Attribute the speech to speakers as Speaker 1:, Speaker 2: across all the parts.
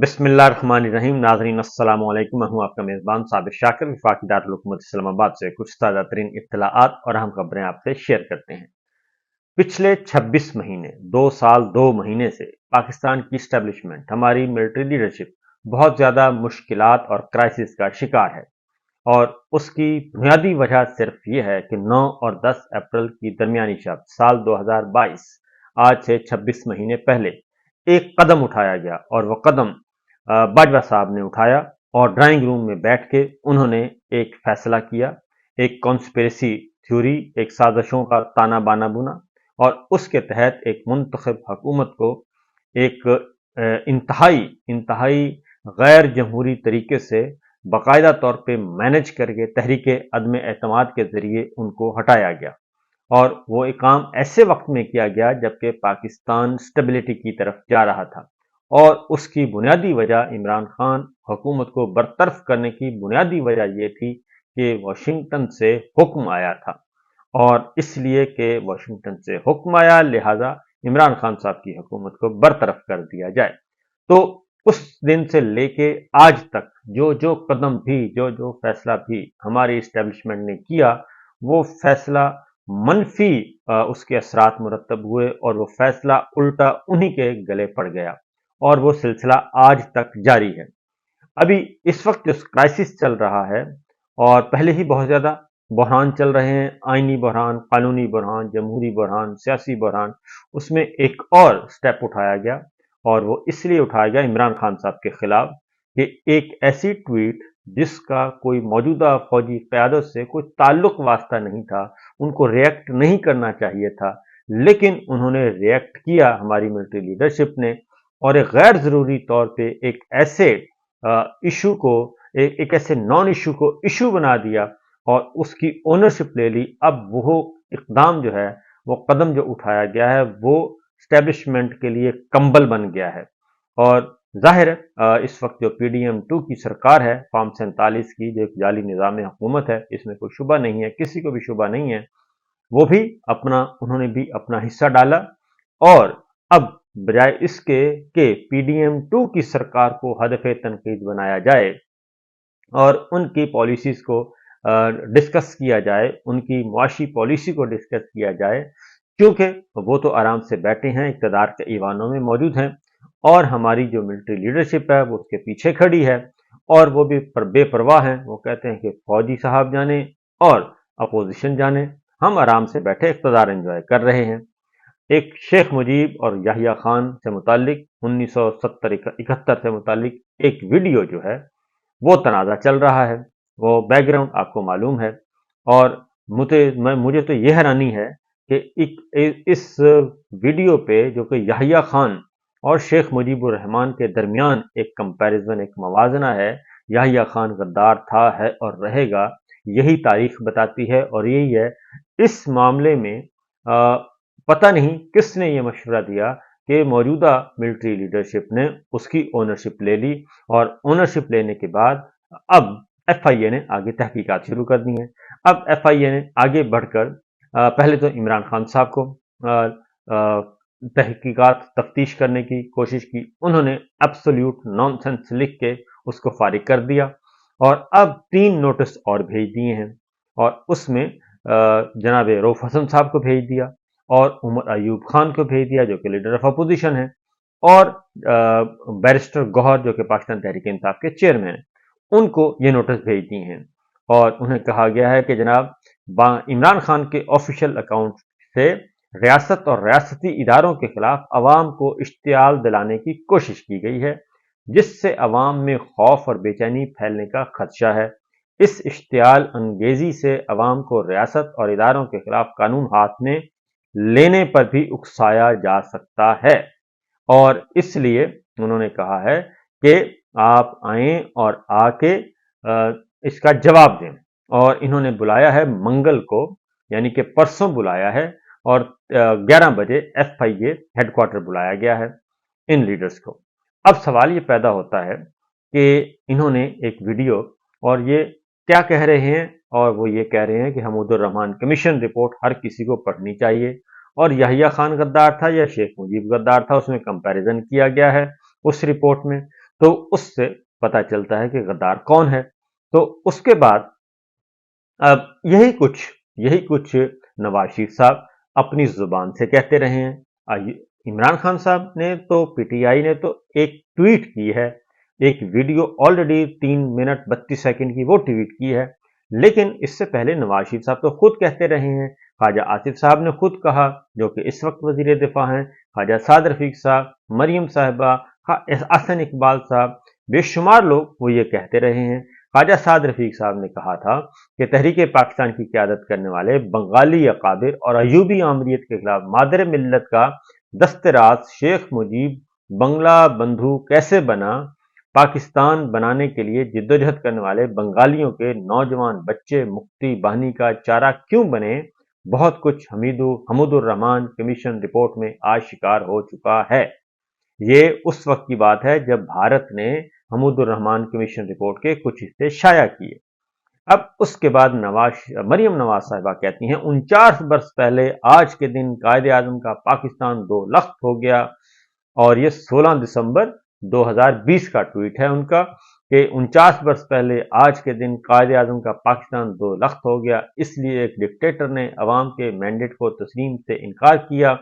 Speaker 1: बिस्मिल्लाहिर्रहमानिर्रहीम। नाज़रीन अस्सलाम वालेकुम। मैं हूं आपका मेज़बान साबिर शाकिर। वफाकी दारुल हुकूमत इस्लामाबाद से कुछ ताज़ा तरीन इत्तलाआत और अहम खबरें आपसे शेयर करते हैं। पिछले 26 महीने 2 साल 2 महीने से पाकिस्तान की स्टैब्लिशमेंट, हमारी मिलिट्री लीडरशिप बहुत ज़्यादा मुश्किलात और क्राइसिस का शिकार है। और उसकी बुनियादी वजह सिर्फ ये है कि 9 और 10 अप्रैल की दरमियानी शब साल 2022, आज से 26 महीने पहले एक कदम उठाया गया और वो कदम बाजवा साहब ने उठाया और ड्राइंग रूम में बैठ के उन्होंने एक फैसला किया, एक कॉन्स्पिरेसी थ्योरी, एक साजिशों का ताना बाना बुना और उसके तहत एक मुंतखब हुकूमत को एक इंतहाई इंतहाई गैर जमहूरी तरीके से बाकायदा तौर पे मैनेज करके तहरीक अदम एतमाद के जरिए उनको हटाया गया। और वो एक काम ऐसे वक्त में किया गया जबकि पाकिस्तान स्टेबिलिटी की तरफ जा रहा था और उसकी बुनियादी वजह इमरान खान हुकूमत को बरतरफ करने की बुनियादी वजह यह थी कि वाशिंगटन से हुक्म आया था और इसलिए कि वाशिंगटन से हुक्म आया लिहाजा इमरान खान साहब की हुकूमत को बरतरफ कर दिया जाए। तो उस दिन से लेके आज तक जो जो कदम भी जो जो फैसला भी हमारी इस्टेब्लिशमेंट ने किया वो फैसला मनफी उसके असरात मुरतब हुए और वो फैसला उल्टा उन्हीं के गले पड़ गया और वो सिलसिला आज तक जारी है। अभी इस वक्त जो क्राइसिस चल रहा है और पहले ही बहुत ज्यादा बहरान चल रहे हैं, आईनी बहरान, कानूनी बहरान, जमहूरी बहरान, सियासी बहरान, उसमें एक और स्टेप उठाया गया और वो इसलिए उठाया गया इमरान खान साहब के खिलाफ कि एक ऐसी ट्वीट जिसका कोई मौजूदा फौजी क़यादत से कोई ताल्लुक वास्ता नहीं था, उनको रिएक्ट नहीं करना चाहिए था, लेकिन उन्होंने रिएक्ट किया हमारी मिलिट्री लीडरशिप ने और एक गैर जरूरी तौर पे एक ऐसे इशू को एक ऐसे नॉन इशू को इशू बना दिया और उसकी ओनरशिप ले ली। अब वो इकदाम जो है, वो कदम जो उठाया गया है वो स्टैब्लिशमेंट के लिए कंबल बन गया है। और जाहिर है इस वक्त जो PDM-2 की सरकार है, फॉर्म 47 की, जो एक जाली निज़ाम हुकूमत है, इसमें कोई शुबा नहीं है, किसी को भी शुबा नहीं है, वो भी उन्होंने भी अपना हिस्सा डाला और अब बजाय इसके कि PDM-2 की सरकार को हदफ़े तनकीद बनाया जाए और उनकी पॉलिसीज को डिस्कस किया जाए, उनकी मुआशी पॉलिसी को डिस्कस किया जाए, क्योंकि वो तो आराम से बैठे हैं, इक़्तिदार के ईवानों में मौजूद हैं और हमारी जो मिलिट्री लीडरशिप है वो उसके पीछे खड़ी है और वो भी बेपरवाह हैं। वो कहते हैं कि फौजी साहब जाने और अपोजिशन जाने, हम आराम से बैठे इक़्तिदार एंजॉय कर रहे हैं। एक शेख मुजीब और याहिया खान से मुतालिक 1970-71 से मुतालिक एक वीडियो जो है वो तनाज़ा चल रहा है, वो बैकग्राउंड आपको मालूम है और मुझे तो यह हैरानी है कि इस वीडियो पे जो कि याहिया खान और शेख मुजीबुर रहमान के दरमियान एक कंपैरिजन, एक मवाजना है। याहिया खान गद्दार था, है और रहेगा, यही तारीख बताती है और यही है। इस मामले में पता नहीं किसने ये मशवरा दिया कि मौजूदा मिलिट्री लीडरशिप ने उसकी ओनरशिप ले ली और ओनरशिप लेने के बाद अब FIA ने आगे तहकीकात शुरू कर दी हैं। अब FIA ने आगे बढ़कर पहले तो इमरान खान साहब को तहकीकात तफ्तीश करने की कोशिश की, उन्होंने एब्सोल्यूट नॉनसेंस लिख के उसको फारिग कर दिया और अब 3 नोटिस और भेज दिए हैं और उसमें जनाब रऊफ हसन साहब को भेज दिया और उमर अयूब खान को भेज दिया जो कि लीडर ऑफ अपोजिशन है और बैरिस्टर गौहर जो कि पाकिस्तान तहरीक इंसाफ के चेयरमैन हैं, उनको ये नोटिस भेज दिए हैं और उन्हें कहा गया है कि जनाब इमरान खान के ऑफिशियल अकाउंट से रियासत और रियासती इदारों के खिलाफ अवाम को इश्तियाल दिलाने की कोशिश की गई है, जिससे अवाम में खौफ और बेचैनी फैलने का खदशा है। इस इश्तियाल अंगेजी से अवाम को रियासत और इदारों के खिलाफ कानून हाथ में लेने पर भी उकसाया जा सकता है और इसलिए उन्होंने कहा है कि आप आएं और आके इसका जवाब दें और इन्होंने बुलाया है मंगल को, यानी कि परसों बुलाया है और 11 बजे FIA हेडक्वार्टर बुलाया गया है इन लीडर्स को। अब सवाल ये पैदा होता है कि इन्होंने एक वीडियो और ये क्या कह रहे हैं, और वो ये कह रहे हैं कि हमूदुर रहमान कमीशन रिपोर्ट हर किसी को पढ़नी चाहिए और याहिया खान गद्दार था या शेख मुजीब गद्दार था, उसमें कंपैरिजन किया गया है उस रिपोर्ट में। तो उससे पता चलता है कि गद्दार कौन है। तो उसके बाद अब यही कुछ नवाज शरीफ साहब अपनी जुबान से कहते रहे हैं। इमरान खान साहब ने तो, पीटीआई ने तो एक ट्वीट की है, एक वीडियो ऑलरेडी 3 मिनट 32 सेकंड की वो ट्वीट की है। लेकिन इससे पहले नवाज शरीफ साहब तो खुद कहते रहे हैं, ख्वाजा आसिफ साहब ने खुद कहा, जो कि इस वक्त वजीर दिफा हैं, ख्वाजा साद रफीक साहब, मरियम साहिबा, हसन इकबाल साहब, बेशुमार लोग वो ये कहते रहे हैं। ख्वाजा साद रफीक साहब ने कहा था कि तहरीक पाकिस्तान की क़यादत करने वाले बंगाली अकाबिर और अयूबी आमरीत के खिलाफ मादर मिल्लत का दस्तराज शेख मुजीब बंगला बंधु कैसे बना, पाकिस्तान बनाने के लिए जिद्दोजहद करने वाले बंगालियों के नौजवान बच्चे मुक्ति बहानी का चारा क्यों बने, बहुत कुछ हमीदुर रहमान कमीशन रिपोर्ट में आश्कार हो चुका है। ये उस वक्त की बात है जब भारत ने हमीदुर रहमान कमीशन रिपोर्ट के कुछ हिस्से शाया किए। अब उसके बाद मरियम नवाज साहिबा कहती हैं, 49 बरस पहले आज के दिन कायदे आजम का पाकिस्तान 2 लख्त हो गया। और ये 16 दिसंबर 2020 का ट्वीट है उनका कि 49 बरस पहले आज के दिन कायदे आजम का पाकिस्तान 2 लख्त हो गया, इसलिए एक डिक्टेटर ने अवाम के मैंडेट को तस्लीम से इनकार किया,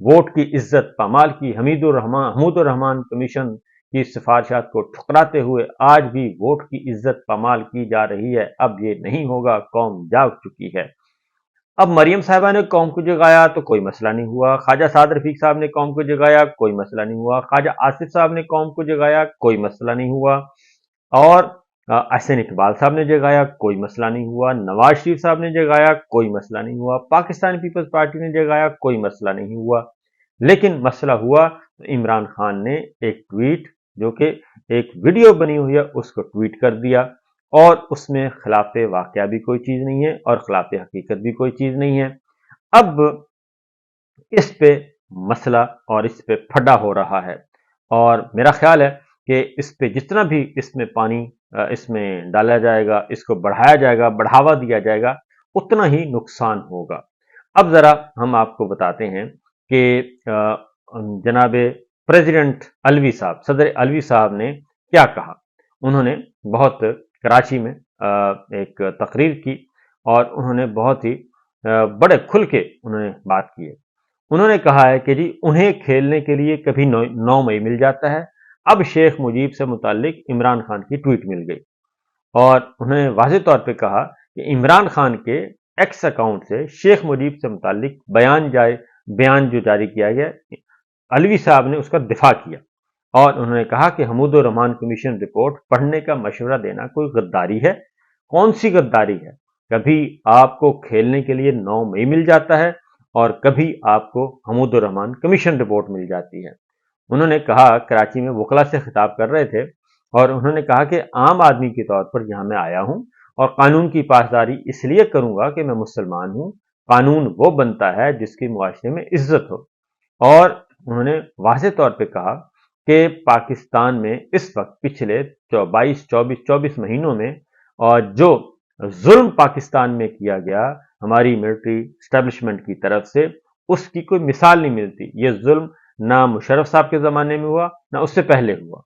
Speaker 1: वोट की इज्जत पामाल की, हमीदुर रहमान कमीशन की सिफारिशात को ठुकराते हुए आज भी वोट की इज्जत पामाल की जा रही है। अब ये नहीं होगा, कौम जाग चुकी है। अब मरियम साहिबा ने कौम को जगाया तो कोई मसला नहीं हुआ, ख्वाजा साद रफीक साहब ने कौम को जगाया, कोई मसला नहीं हुआ, ख्वाजा आसिफ साहब ने कौम को जगाया, कोई मसला नहीं हुआ, और हसन इकबाल साहब ने जगाया, कोई मसला नहीं हुआ, नवाज शरीफ साहब ने जगाया, कोई मसला नहीं हुआ, पाकिस्तान पीपल्स पार्टी ने जगाया, कोई मसला नहीं हुआ। लेकिन मसला हुआ तो इमरान खान ने एक ट्वीट, जो कि एक वीडियो बनी हुई है, उसको ट्वीट कर दिया, और उसमें खिलाफे वाकया भी कोई चीज नहीं है और खिलाफे हकीकत भी कोई चीज नहीं है। अब इस पे मसला और इस पे फड्डा हो रहा है, और मेरा ख्याल है कि इस पे जितना भी इसमें पानी इसमें डाला जाएगा, इसको बढ़ाया जाएगा, बढ़ावा दिया जाएगा, उतना ही नुकसान होगा। अब जरा हम आपको बताते हैं कि जनाब प्रेसिडेंट अलवी साहब, सदर अलवी साहब ने क्या कहा। उन्होंने बहुत कराची में एक तकरीर की और उन्होंने बहुत ही बड़े खुल के उन्होंने बात की है। उन्होंने कहा है कि जी, उन्हें खेलने के लिए कभी 9 मई मिल जाता है, अब शेख मुजीब से मुतालिक इमरान खान की ट्वीट मिल गई, और उन्होंने वाज़ेह तौर पे कहा कि इमरान खान के एक्स अकाउंट से शेख मुजीब से मुतालिक बयान जो जारी किया गया, अलवी साहब ने उसका दिफा किया, और उन्होंने कहा कि हमीदुर रहमान कमीशन रिपोर्ट पढ़ने का मशवरा देना कोई गद्दारी है। कौन सी गद्दारी है? कभी आपको खेलने के लिए 9 मई मिल जाता है और कभी आपको हमीदुर रहमान कमीशन रिपोर्ट मिल जाती है। उन्होंने कहा, कराची में वकला से खिताब कर रहे थे, और उन्होंने कहा कि आम आदमी के तौर पर यहाँ मैं आया हूँ और कानून की पासदारी इसलिए करूंगा कि मैं मुसलमान हूँ। कानून वो बनता है जिसकी मुआशरे में इज्जत हो। और उन्होंने वाज़ेह तौर पे कहा कि पाकिस्तान में इस वक्त पिछले 24 महीनों में और जो जुल्म पाकिस्तान में किया गया हमारी मिलिट्री एस्टेब्लिशमेंट की तरफ से, उसकी कोई मिसाल नहीं मिलती। ये जुल्म ना मुशर्रफ साहब के ज़माने में हुआ, ना उससे पहले हुआ,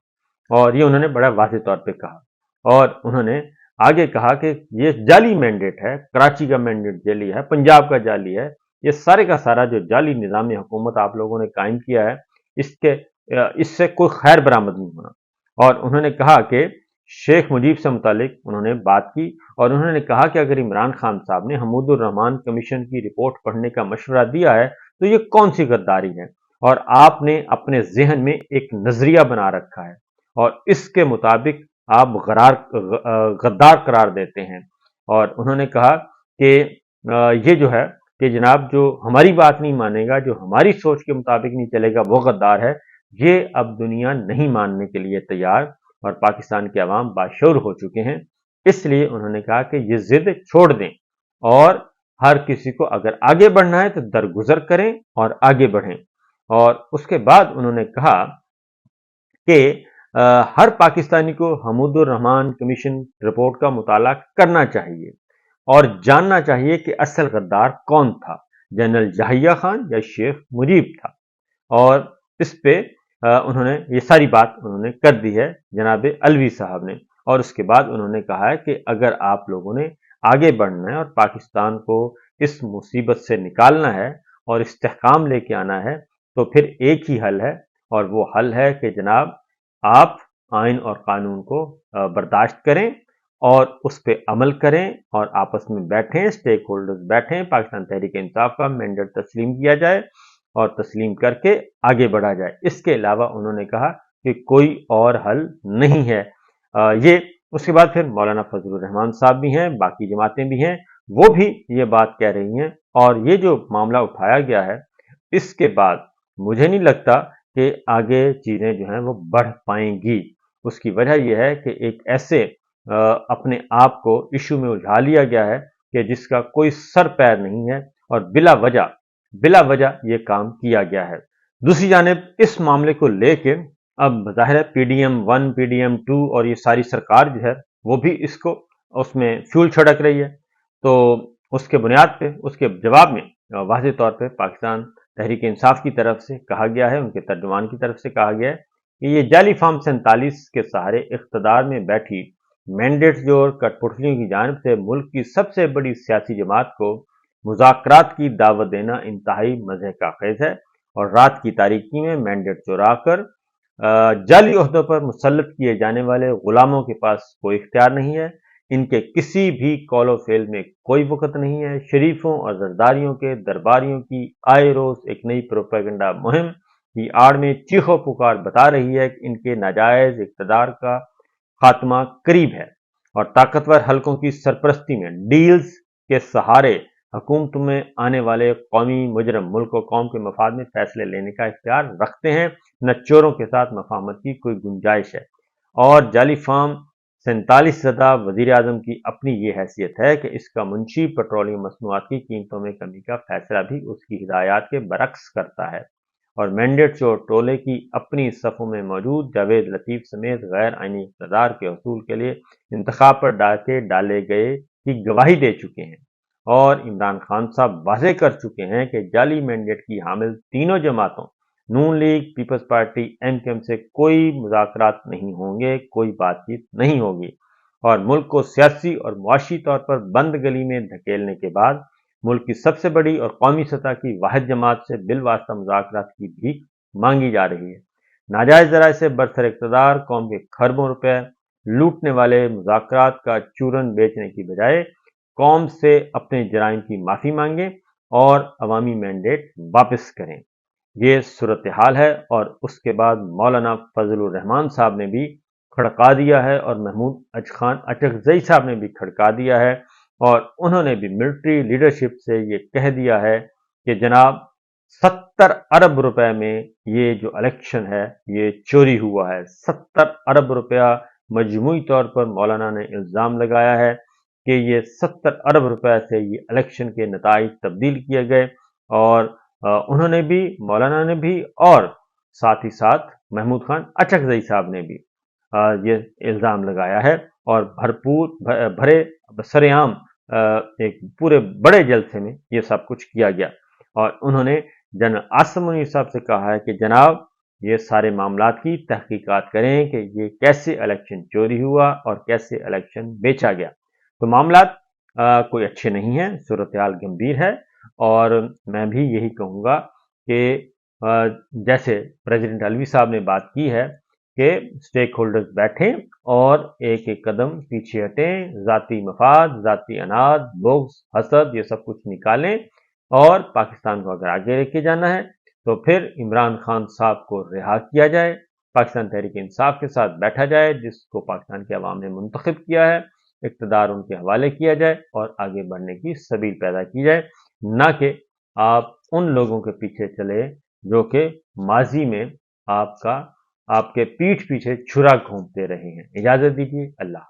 Speaker 1: और ये उन्होंने बड़ा वाज़ेह तौर पे कहा। और उन्होंने आगे कहा कि ये जाली मैंडेट है, कराची का मैंडेट जाली है, पंजाब का जाली है, ये सारे का सारा जो जाली निज़ाम हुकूमत आप लोगों ने कायम किया है, इससे कोई खैर बरामद नहीं होना। और उन्होंने कहा कि शेख मुजीब से मुतालिक उन्होंने बात की, और उन्होंने कहा कि अगर इमरान खान साहब ने हमीदुर रहमान कमीशन की रिपोर्ट पढ़ने का मशवरा दिया है तो ये कौन सी गद्दारी है, और आपने अपने जहन में एक नजरिया बना रखा है और इसके मुताबिक आप गद्दार करार देते हैं। और उन्होंने कहा कि ये जो है कि जनाब, जो हमारी बात नहीं मानेगा, जो हमारी सोच के मुताबिक नहीं चलेगा, वो गद्दार है। ये अब दुनिया नहीं मानने के लिए तैयार, और पाकिस्तान के अवाम बाशऊर हो चुके हैं। इसलिए उन्होंने कहा कि ये जिद छोड़ दें, और हर किसी को अगर आगे बढ़ना है तो दरगुजर करें और आगे बढ़ें। और उसके बाद उन्होंने कहा कि हर पाकिस्तानी को हमीदुर रहमान कमीशन रिपोर्ट का मुताला करना चाहिए और जानना चाहिए कि असल गद्दार कौन था, जनरल याहिया खान या शेख मुजीब था। और इस पे उन्होंने ये सारी बात उन्होंने कर दी है जनाब अलवी साहब ने। और उसके बाद उन्होंने कहा है कि अगर आप लोगों ने आगे बढ़ना है और पाकिस्तान को इस मुसीबत से निकालना है और इस्तेहकाम लेके आना है, तो फिर एक ही हल है, और वो हल है कि जनाब आप आइन और कानून को बर्दाश्त करें और उस पर अमल करें और आपस में बैठें, स्टेक होल्डर्स बैठें, पाकिस्तान तहरीक इंसाफ का मैंडेट तस्लीम किया जाए और तस्लीम करके आगे बढ़ा जाए। इसके अलावा उन्होंने कहा कि कोई और हल नहीं है। ये उसके बाद फिर मौलाना फजलुर रहमान साहब भी हैं, बाकी जमातें भी हैं, वो भी ये बात कह रही हैं। और ये जो मामला उठाया गया है, इसके बाद मुझे नहीं लगता कि आगे चीज़ें जो हैं वो बढ़ पाएंगी। उसकी वजह यह है कि एक ऐसे अपने आप को इशू में उलझा लिया गया है कि जिसका कोई सर पैर नहीं है और बिला वजह ये काम किया गया है। दूसरी जानिब इस मामले को लेके अब जाहिर है PDM-1, PDM-2 और ये सारी सरकार जो है वो भी इसको उसमें फ्यूल छिड़क रही है। तो उसके बुनियाद पे, उसके जवाब में वाज़ेह तौर पे पाकिस्तान तहरीक इंसाफ की तरफ से कहा गया है, उनके तर्जुमान की तरफ से कहा गया है कि ये जाली फार्म 47 के सहारे इख्तदार में बैठी मैंडेट जो और कठपुतलियों की जानिब से मुल्क की सबसे बड़ी सियासी जमात को मुज़ाकरात की दावत देना इंतहाई मज़े का खेज है। और रात की तारीकी में मैंडेट चुरा कर जाली ओहदों पर मुसल्लत किए जाने वाले गुलामों के पास कोई इख्तियार नहीं है। इनके किसी भी कौलो फेल में कोई वक़्त नहीं है। शरीफों और जरदारियों के दरबारियों की आए रोज एक नई प्रोपेगेंडा मुहिम की आड़ में चीखो पुकार बता रही है कि इनके नाजायज इक़्तिदार का खात्मा करीब है और ताकतवर हलकों की सरपरस्ती में डील्स के सहारे हुकूमत में आने वाले कौमी मुजरम मुल्क और कौम के मफाद में फैसले लेने का इख्तियार रखते हैं। न चोरों के साथ मफाहमत की कोई गुंजाइश है। और जाली फार्म 47 ज़दा वज़ीर आज़म की अपनी ये हैसियत है कि इसका मुंशी पेट्रोलियम मसनूआत की कीमतों में कमी का फैसला भी उसकी हिदायत के बरक्स करता है। और मैंडेट चोर टोले की अपनी सफ़ों में मौजूद जावेद लतीफ़ समेत गैर आइनी इक़्तिदार के हसूल के लिए इंतखाब पर डाले गए की गवाही दे चुके हैं। और इमरान खान साहब वाज़ेह कर चुके हैं कि जाली मैंडेट की हामिल तीनों जमातों नून लीग, पीपल्स पार्टी, MQM से कोई मुज़ाकरात नहीं होंगे, कोई बातचीत नहीं होगी। और मुल्क को सियासी और मुआशी तौर पर बंद गली में धकेलने के बाद मुल्क की सबसे बड़ी और कौमी सतह की वाहिद जमात से बिलवास्ता मुज़ाकरात की भीख मांगी जा रही है। नाजायज़ ज़राए से बरसर इक़्तिदार कौम के खरबों रुपए लूटने वाले मुज़ाकरात का चूरन बेचने की बजाय कौम से अपने जराइम की माफ़ी मांगे और अवामी मैंडेट वापस करें। ये सूरत हाल है। और उसके बाद मौलाना फजलुर रहमान साहब ने भी खड़का दिया है और महमूद अजखान अचकजई साहब ने भी खड़का दिया है। और उन्होंने भी मिलिट्री लीडरशिप से ये कह दिया है कि जनाब 70 अरब रुपए में ये जो इलेक्शन है ये चोरी हुआ है। 70 अरब रुपया मजमूई तौर पर मौलाना ने इल्ज़ाम लगाया है कि ये 70 अरब रुपए से ये इलेक्शन के नताइज तब्दील किए गए। और उन्होंने भी, मौलाना ने भी और साथ ही साथ महमूद खान अचकजई साहब ने भी ये इल्ज़ाम लगाया है। और भरे सरेआम एक पूरे बड़े जलसे में ये सब कुछ किया गया। और उन्होंने जनरल आसिम मुनीर साहब से कहा है कि जनाब ये सारे मामलात की तहकीकात करें कि ये कैसे इलेक्शन चोरी हुआ और कैसे इलेक्शन बेचा गया। तो मामलात कोई अच्छे नहीं हैं, सूरत हाल गंभीर है। और मैं भी यही कहूँगा कि जैसे प्रेसिडेंट अलवी साहब ने बात की है कि स्टेक होल्डर्स बैठें और एक एक कदम पीछे हटें, ज़ाती मफाद, ज़ाती अनाद, बुग़्ज़, हसद ये सब कुछ निकालें। और पाकिस्तान को अगर आगे लेके जाना है तो फिर इमरान खान साहब को रिहा किया जाए, पाकिस्तान तहरीक इंसाफ के साथ बैठा जाए जिसको पाकिस्तान के अवाम ने मुंतखब किया है, इक़्तिदार उनके हवाले किया जाए और आगे बढ़ने की सबील पैदा की जाए, ना कि आप उन लोगों के पीछे चले जो कि माजी में आपके पीठ पीछे छुरा घोंपते रहे हैं। इजाज़त दीजिए। अल्लाह।